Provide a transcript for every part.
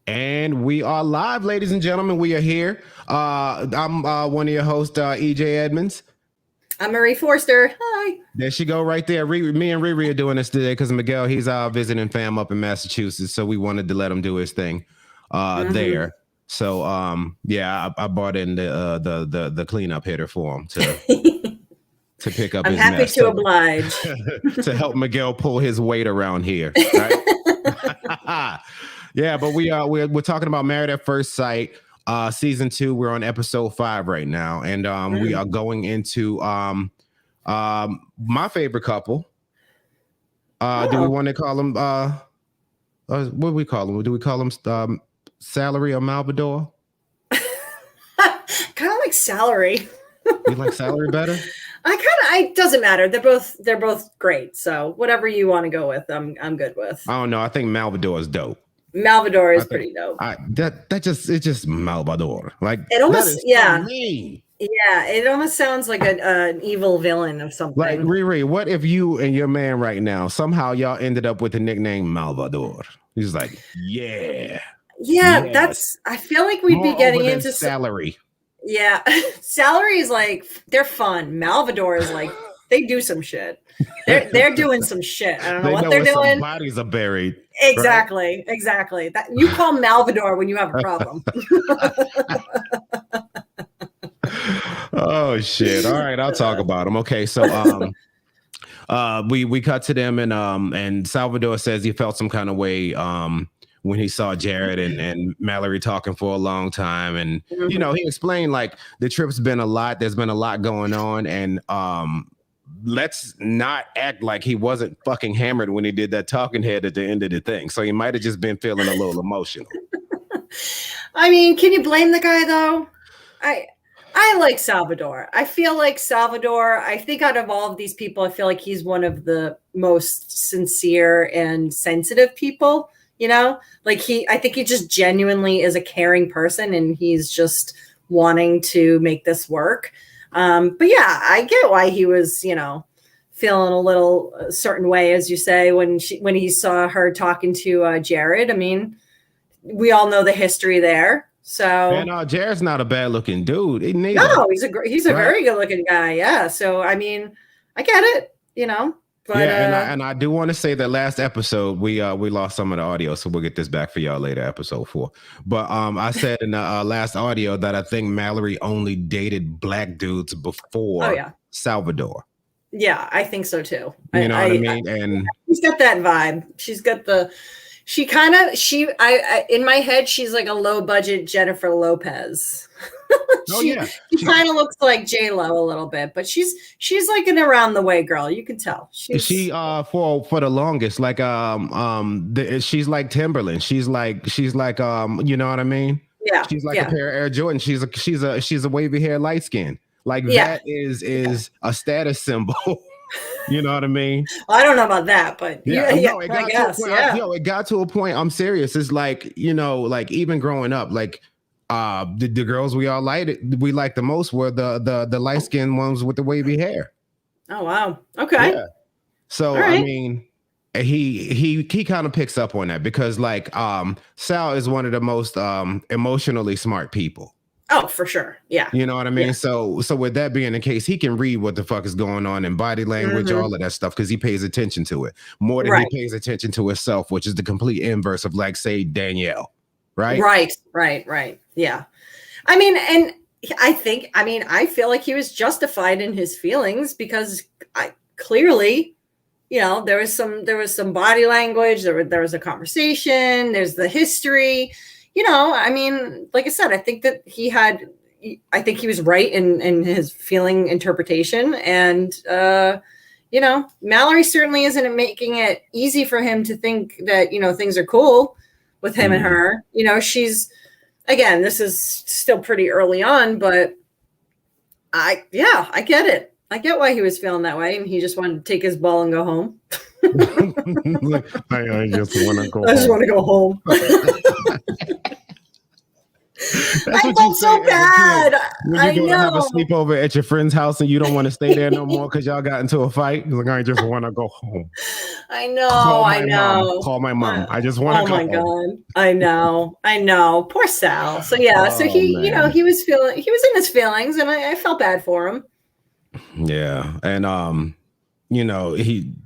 And we are live, ladies and gentlemen. We are here. I'm one of your hosts, EJ Edmonds. I'm Marie Forster. Hi. There she go right there. Me and Riri are doing this today because Miguel, he's visiting fam up in Massachusetts. So we wanted to let him do his thing there. So I brought in the cleanup hitter for him to pick up his mess. I'm happy to oblige. To help Miguel pull his weight around here. Right? Yeah, but we're talking about Married at First Sight, season 2. We're on episode 5 right now, and we are going into my favorite couple. Do we want to call them? What do we call them? Do we call them Salary or Malvador? Kind of like Salary. You like Salary better? It doesn't matter. They're both great. So whatever you want to go with, I'm good with. I don't know. I think Malvador is dope. Malvador is pretty dope. It's just Malvador. Like it almost so mean. Yeah, it almost sounds like an evil villain of something. Like Riri, what if you and your man right now somehow y'all ended up with the nickname Malvador? He's like, yeah. I feel like we'd be getting into Salary. Yeah, Salary is like they're fun. Malvador is like they do some shit. They're doing some shit. I don't know what they're doing. Some bodies are buried. Exactly. That you call Malvador when you have a problem. Oh shit! All right, I'll talk about them. Okay, so we cut to them and Salvador says he felt some kind of way when he saw Jared and Mallory talking for a long time, and you know he explained like the trip's been a lot. There's been a lot going on, and let's not act like he wasn't fucking hammered when he did that talking head at the end of the thing. So he might have just been feeling a little emotional. I mean, can you blame the guy though? I like Salvador. I feel like Salvador, I think out of all of these people, I feel like he's one of the most sincere and sensitive people, you know? Like I think he just genuinely is a caring person and he's just wanting to make this work. But yeah, I get why he was, you know, feeling a certain way, as you say, when he saw her talking to Jared. I mean, we all know the history there. So and Jared's not a bad looking dude. No, he's a very good looking guy. Yeah. So I mean, I get it, you know. But, yeah, and I do want to say that last episode we lost some of the audio, so we'll get this back for y'all later, episode 4. But I said in the last audio that I think Mallory only dated black dudes before Salvador. Yeah, I think so too. You know what I mean? And she's got that vibe. She's got I in my head, she's like a low budget Jennifer Lopez. She kind of looks like J-Lo a little bit, but she's like an around the way girl. You can tell. She for the longest, like she's like Timberland. She's like you know what I mean? Yeah. She's like a pair of Air Jordan. She's a wavy hair, light skin. Like that is a status symbol. You know what I mean? Well, I don't know about that, but it got to a point. I'm serious. It's like, you know, like even growing up, like the girls we liked the most were the light skinned ones with the wavy hair. Oh wow. Okay. Yeah. So I mean, he kind of picks up on that because like Sal is one of the most emotionally smart people. Oh, for sure. Yeah. You know what I mean? Yeah. So with that being the case, he can read what the fuck is going on in body language, all of that stuff, because he pays attention to it more than he pays attention to himself, which is the complete inverse of like, say, Danielle. Right. Yeah. I mean, and I feel like he was justified in his feelings because clearly, you know, there was some body language, there was a conversation, there's the history. You know, I mean, like I said, I think he was right in his feeling interpretation. And, you know, Mallory certainly isn't making it easy for him to think that, you know, things are cool with him and her. You know, again, this is still pretty early on, but I get it. I get why he was feeling that way. And he just wanted to take his ball and go home. I just want to go home. I felt so bad. When I you go to have a know. sleepover at your friend's house and you don't want to stay there no more because y'all got into a fight. You're like, I just want to go home. I know. Call I my know. mom. Call my mom. I just want to Oh go my home. God. I know. I know. Poor Sal. So yeah, so Oh, he, man. he was in his feelings and I felt bad for him. Yeah. And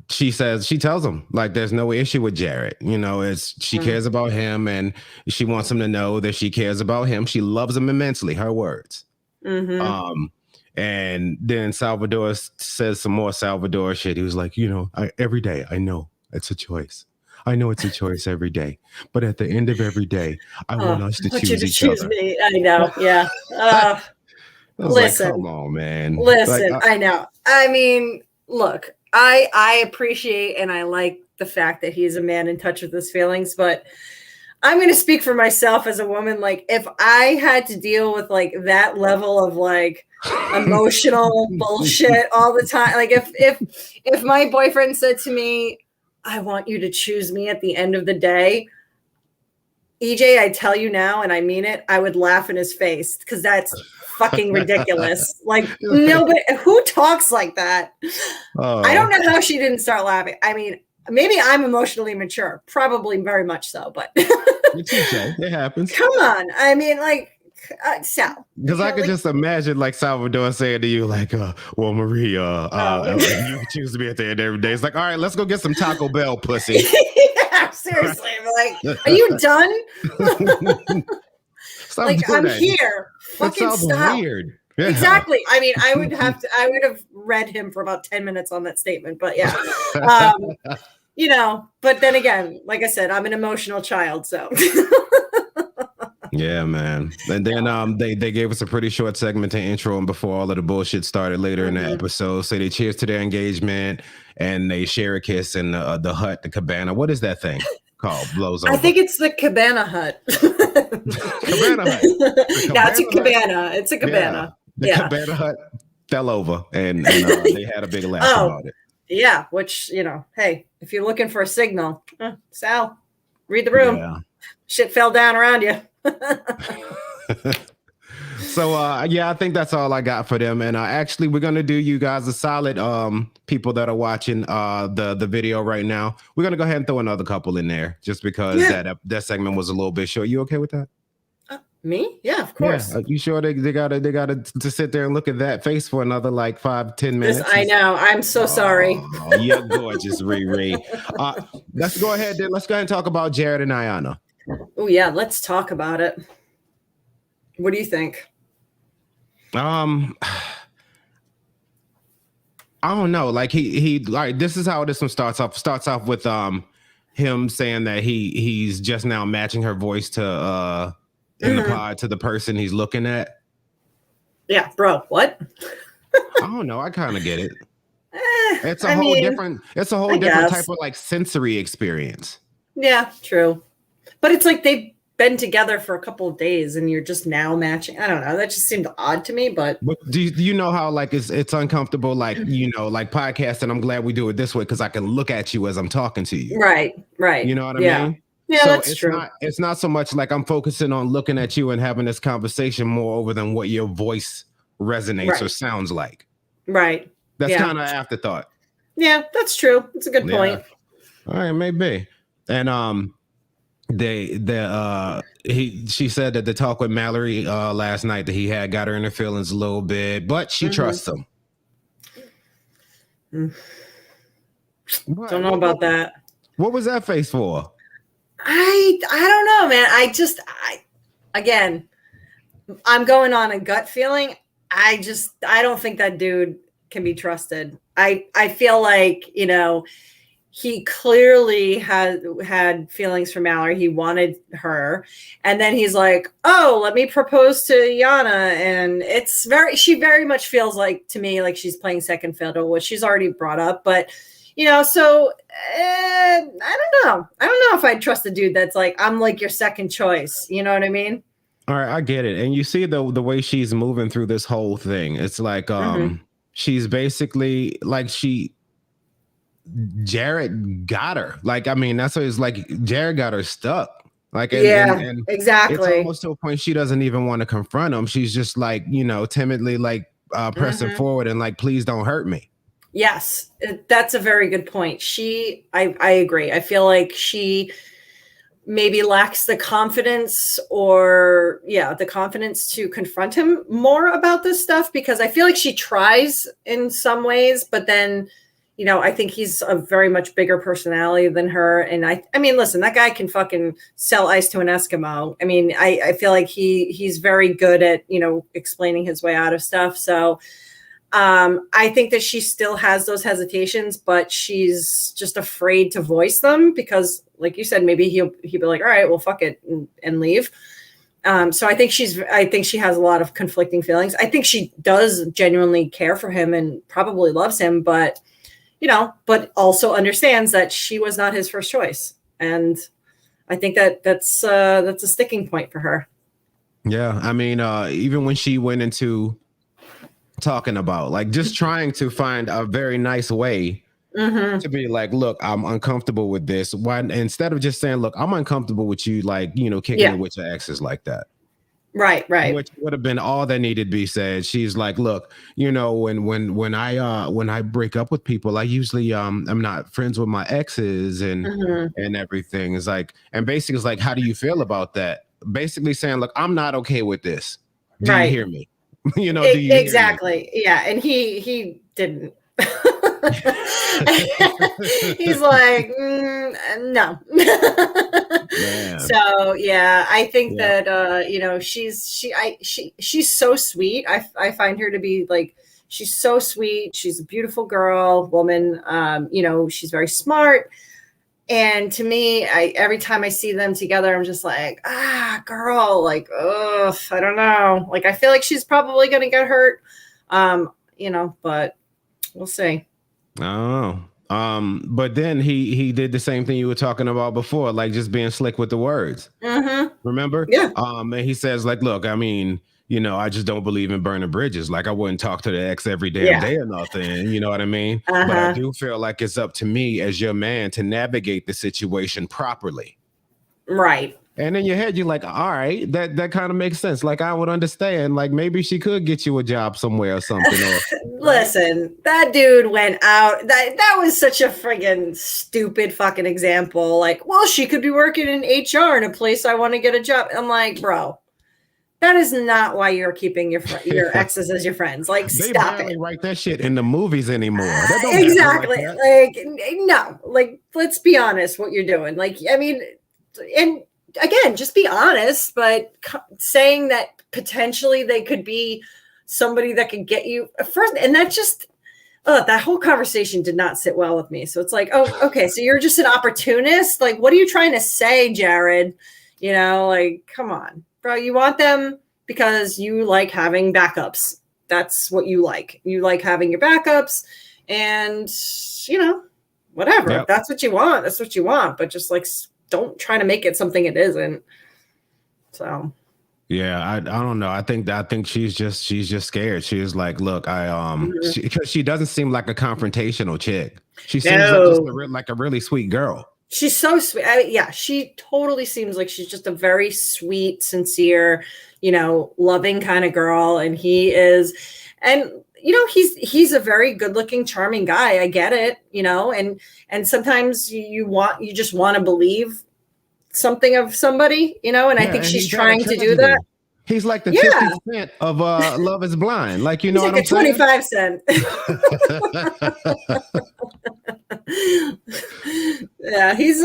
she tells him like there's no issue with Jared. She cares about him and she wants him to know that she cares about him. She loves him immensely, her words. And then Salvador says some more Salvador shit. He was like, every day I know it's a choice. I know it's a choice every day, but at the end of every day, I want us to choose each other. Me. I know. Yeah. Listen, like, come on, man. Listen, I know. I mean, look, I appreciate and I like the fact that he's a man in touch with his feelings, but I'm going to speak for myself as a woman. Like, if I had to deal with like that level of like emotional bullshit all the time, like if my boyfriend said to me, I want you to choose me at the end of the day, EJ, I tell you now, and I mean it, I would laugh in his face because that's fucking ridiculous. Like, nobody who talks like that. I don't know how she didn't start laughing. I mean, maybe I'm emotionally mature, probably very much so, but it happens. Come on. I mean, like, Sal. Because I could just imagine like Salvador saying to you, like, well, Marie, you choose to be at the end every day. It's like, all right, let's go get some Taco Bell, pussy. Yeah, seriously. Like, are you done? Like, I'm here. Fucking stop. Weird. Yeah. Exactly. I mean, I would have read him for about 10 minutes on that statement, but yeah. But then again, like I said, I'm an emotional child, so. Yeah, man. And then they gave us a pretty short segment to intro and before all of the bullshit started later in the episode. So they cheers to their engagement and they share a kiss in the hut, the cabana. What is that thing called? Blows over. I think it's the cabana hut. Cabana hut. Yeah, it's a cabana. It's a cabana. The cabana hut fell over and they had a big laugh about it. Yeah, which, hey, if you're looking for a signal, Sal, read the room. Yeah. Shit fell down around you. So I think that's all I got for them. And actually, we're gonna do you guys a solid, people that are watching the video right now. We're gonna go ahead and throw another couple in there just because that segment was a little bit short. You okay with that? Me? Yeah, of course. Yeah. You sure they gotta to sit there and look at that face for another like 5-10 minutes? I know. I'm so sorry. You're gorgeous, Riri. Let's go ahead then. Let's go ahead and talk about Jared and Ayanna. Oh yeah, let's talk about it. What do you think? I don't know. Like he like this is how this one starts off. Starts off with him saying that he's just now matching her voice to in the pod to the person he's looking at. Yeah, bro. What? I don't know. I kind of get it. It's a whole different type of like sensory experience. Yeah, true. But it's like they've been together for a couple of days and you're just now matching. I don't know. That just seemed odd to me, but do you know how like it's uncomfortable, like, like podcasting. I'm glad we do it this way because I can look at you as I'm talking to you. Right. You know what I mean? Yeah, so that's true. It's not so much like I'm focusing on looking at you and having this conversation more over than what your voice resonates or sounds like. Right. That's kind of afterthought. Yeah, that's true. It's a good point. All right, maybe. And she said that the talk with Mallory last night that he had got her in her feelings a little bit, but she trusts him. Don't know about that. What was that face for? I don't know, man. I'm going on a gut feeling. I don't think that dude can be trusted. I feel like, he clearly had feelings for Mallory. He wanted her. And then he's like, oh, let me propose to Yana. And she very much feels like, to me, like she's playing second fiddle, which she's already brought up. But, so I don't know. I don't know if I'd trust a dude that's like, I'm like your second choice. You know what I mean? All right, I get it. And you see the way she's moving through this whole thing. It's like she's basically like Jared got her. Like, I mean, that's what it's like. Jared got her stuck. Like, Yeah, and it's exactly. almost to a point she doesn't even want to confront him. She's just like, timidly like pressing Mhm. forward and like, please don't hurt me. Yes, that's a very good point. I agree. I feel like she maybe lacks the confidence, or yeah, the confidence to confront him more about this stuff, because I feel like she tries in some ways, but then, I think he's a very much bigger personality than her. And I mean, listen, that guy can fucking sell ice to an Eskimo. I mean, I feel like he's very good at, explaining his way out of stuff. So I think that she still has those hesitations, but she's just afraid to voice them because, like you said, maybe he'll be like, all right, well, fuck it, and leave. So I think she has a lot of conflicting feelings. I think she does genuinely care for him and probably loves him, but but also understands that she was not his first choice. And I think that's a sticking point for her. Yeah. I mean, even when she went into talking about like just trying to find a very nice way Mm-hmm. to be like, look, I'm uncomfortable with this. Why instead of just saying, look, I'm uncomfortable with you, like, kicking Yeah. it with your exes like that. Right. Which would have been all that needed to be said. She's like, look, when I break up with people, I usually I'm not friends with my exes Mm-hmm. and everything. Is like, and basically it's like, how do you feel about that? Basically saying, look, I'm not okay with this. Do you Right. hear me? Do you hear me? Exactly. Yeah, and he didn't. He's like, no. Man. So yeah, I think Yeah. that she's so sweet. I find her to be like, she's so sweet. She's a beautiful woman. She's very smart. And to me, every time I see them together, I'm just like, girl, like, ugh, I don't know. Like, I feel like she's probably going to get hurt, but we'll see. Oh. But then he did the same thing you were talking about before, like just being slick with the words. Mm-hmm. Remember? Yeah. And he says, like, look, I mean, I just don't believe in burning bridges. Like, I wouldn't talk to the ex every damn Yeah. day or nothing. You know what I mean? Uh-huh. But I do feel like it's up to me as your man to navigate the situation properly. Right. And in your head, you're like, all right, that kind of makes sense. Like, I would understand. Like, maybe she could get you a job somewhere or something. Or, Listen, that dude went out. That was such a friggin' stupid fucking example. Like, well, she could be working in HR in a place I want to get a job. I'm like, bro, that is not why you're keeping your exes as your friends. Like, they stop barely it. write that shit in the movies anymore. That don't Exactly. happen like that. Like, no. Like, let's be honest. What you're doing. Like, I mean, and again, just be honest. But saying that potentially they could be somebody that could get you first, and that just. That whole conversation did not sit well with me. So it's like, oh, okay, so you're just an opportunist. Like, what are you trying to say, Jared? Like, come on, bro. You want them because you like having backups. That's what you like. You like having your backups, and whatever. Yep. If that's what you want, that's what you want. But just like, don't try to make it something it isn't. So. Yeah, I don't know. I think she's just scared. She's like, look, because she doesn't seem like a confrontational chick. She seems like just like a really sweet girl. She's so sweet. Yeah, she totally seems like she's just a very sweet, sincere, loving kind of girl. And he is, and he's a very good-looking, charming guy. I get it, and sometimes you just want to believe something of somebody, and I think she's trying to do that. He's like the 50 Cent of Love is Blind. Like, you know what I'm saying? 25 cent. Yeah, he's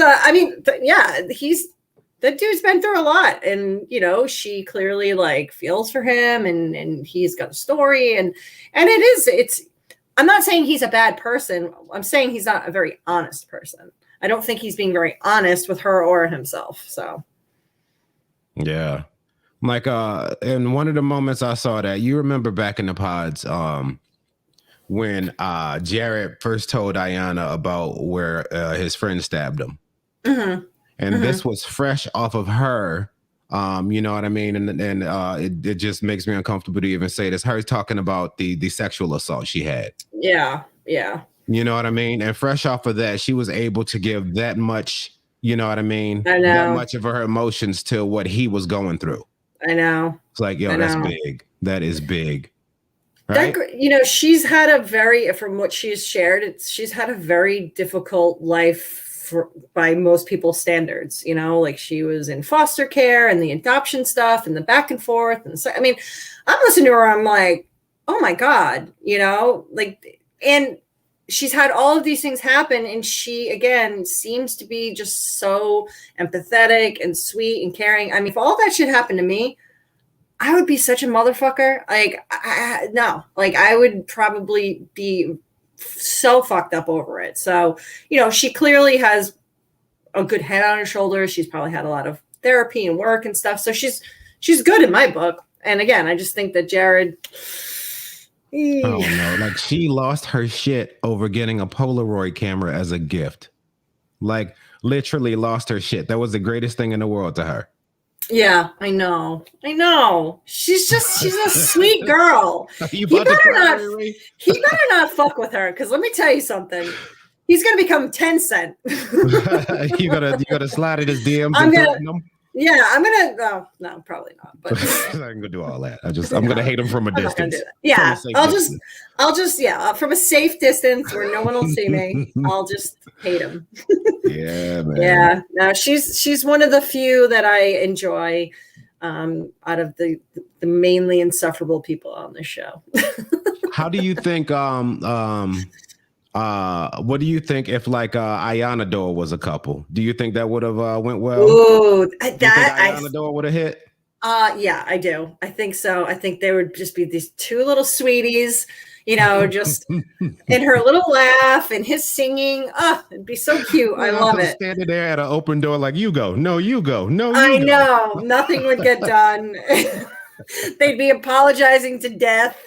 that dude's been through a lot, and she clearly like feels for him, and he's got a story, and it's I'm not saying he's a bad person. I'm saying he's not a very honest person. I don't think he's being very honest with her or himself. So yeah. Like in one of the moments I saw that, you remember back in the pods, when Jared first told Ayanna about where his friend stabbed him. Mm-hmm. And this was fresh off of her. You know what I mean? And it just makes me uncomfortable to even say this. Her talking about the sexual assault she had. Yeah. Yeah. You know what I mean? And fresh off of that, she was able to give that much, You know what I mean? I know. That much of her emotions to what he was going through. I know. It's like, yo, that's big. That is big. Right? She's had a very, from what she's shared, she's had a very difficult life by most people's standards. Like she was in foster care and the adoption stuff and the back and forth. And so, I mean, I'm listening to her. I'm like, oh my God, and she's had all of these things happen. And she, again, seems to be just so empathetic and sweet and caring. I mean, if all that shit happened to me, I would be such a motherfucker. I would probably be so fucked up over it. So, she clearly has a good head on her shoulders. She's probably had a lot of therapy and work and stuff. So she's good in my book. And again, I just think that Jared. Oh no, like she lost her shit over getting a Polaroid camera as a gift. Like literally lost her shit. That was the greatest thing in the world to her. Yeah, I know. She's a sweet girl. He better not fuck with her, because let me tell you something. He's gonna become 10 Cent. you gotta slide in his DMs. No, probably not. But I'm gonna do all that. I'm gonna hate him from a distance. Yeah, I'll just from a safe distance where no one will see me. I'll just hate him. Yeah, man. Yeah, no, she's one of the few that I enjoy out of the mainly insufferable people on this show. How do you think? What do you think if like Ayanna Dore was a couple? Do you think that would have went well? Ooh, Ayanna Dore would have hit? Yeah, I do. I think so. I think they would just be these two little sweeties, just and her little laugh and his singing. Oh, it'd be so cute. I love it. Standing there at an open door, like you go, no, you go, no. I know nothing would get done. They'd be apologizing to death.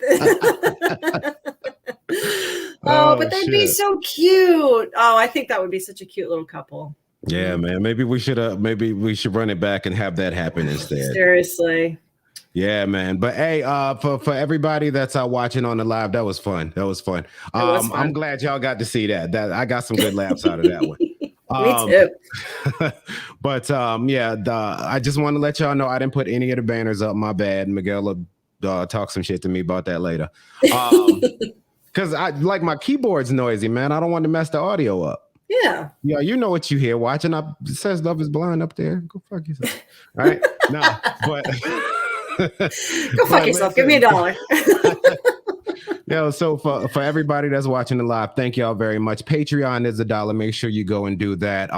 But they'd be so cute. Oh, I think that would be such a cute little couple. Yeah, man. Maybe we should run it back and have that happen instead. Seriously. Yeah, man. But hey, for everybody that's watching on the live, that was fun. I'm glad y'all got to see that. I got some good laughs out of that one. Me too. But I just want to let y'all know I didn't put any of the banners up. My bad. Miguel will talk some shit to me about that later. Because I like my keyboard's noisy, man. I don't want to mess the audio up. Yeah. Yeah, you know what you hear watching. It says Love is Blind up there. Go fuck yourself. All right. No, but go fuck yourself. Give me $1. Yo, so for everybody that's watching the live, thank y'all very much. Patreon is $1. Make sure you go and do that.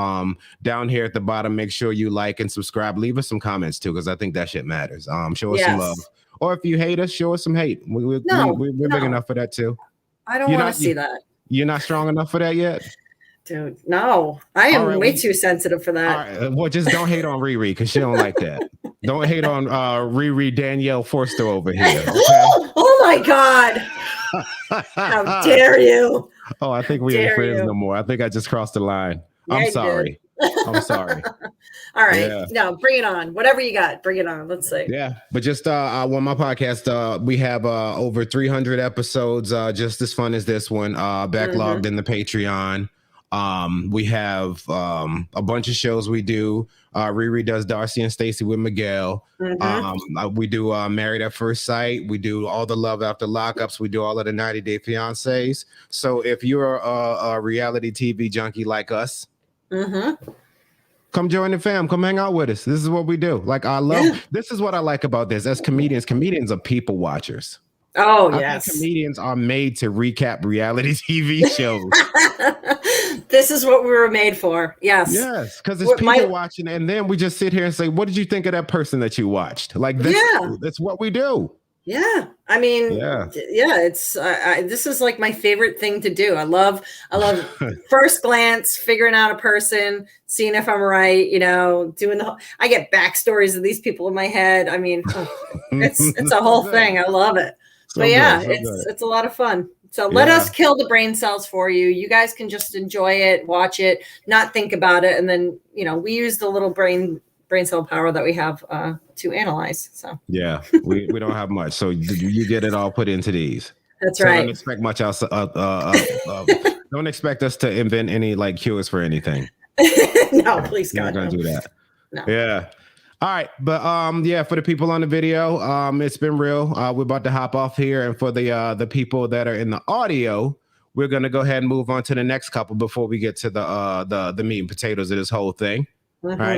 Down here at the bottom, make sure you like and subscribe. Leave us some comments too, because I think that shit matters. Show us some love. Or if you hate us, show us some hate. We're big enough for that too. I don't want to see that. You're not strong enough for that yet? Dude, no. I am way too sensitive for that. All right. Well, just don't hate on Riri, because she don't like that. Don't hate on Riri Danielle Forster over here. Okay? Oh my God. How dare you? Oh, I think we ain't friends no more. I think I just crossed the line. Yeah, I'm sorry. I'm sorry. All right. Yeah. No, bring it on. Whatever you got, bring it on. Let's see. Yeah. But just on my podcast, we have over 300 episodes just as fun as this one, backlogged in the Patreon. We have a bunch of shows we do. Riri does Darcy and Stacy with Miguel. We do Married at First Sight. We do all the Love After Lockups. We do all of the 90 Day Fiancés. So if you're a reality TV junkie like us, come join the fam. Come hang out with us. This is what we do. Like this is what I like about this. As comedians are people watchers. Oh, yes. I think comedians are made to recap reality TV shows. This is what we were made for. Yes. Yes, because it's people watching, and then we just sit here and say, what did you think of that person that you watched? Like, that's what we do. Yeah. I mean, it's this is like my favorite thing to do. I love first glance, figuring out a person, seeing if I'm right, doing I get backstories of these people in my head. I mean, it's a whole thing. I love it. So but it's a lot of fun. So let us kill the brain cells for you. You guys can just enjoy it, watch it, not think about it. And then, we use the little brain cell power that we have to analyze. So yeah, we don't have much. So you get it all put into these. That's right. Don't expect much else. Don't expect us to invent any cures for anything. No, please You're God, not gonna no. do that. No. Yeah. All right, but yeah, for the people on the video, it's been real. We're about to hop off here, and for the people that are in the audio, we're gonna go ahead and move on to the next couple before we get to the meat and potatoes of this whole thing. All right.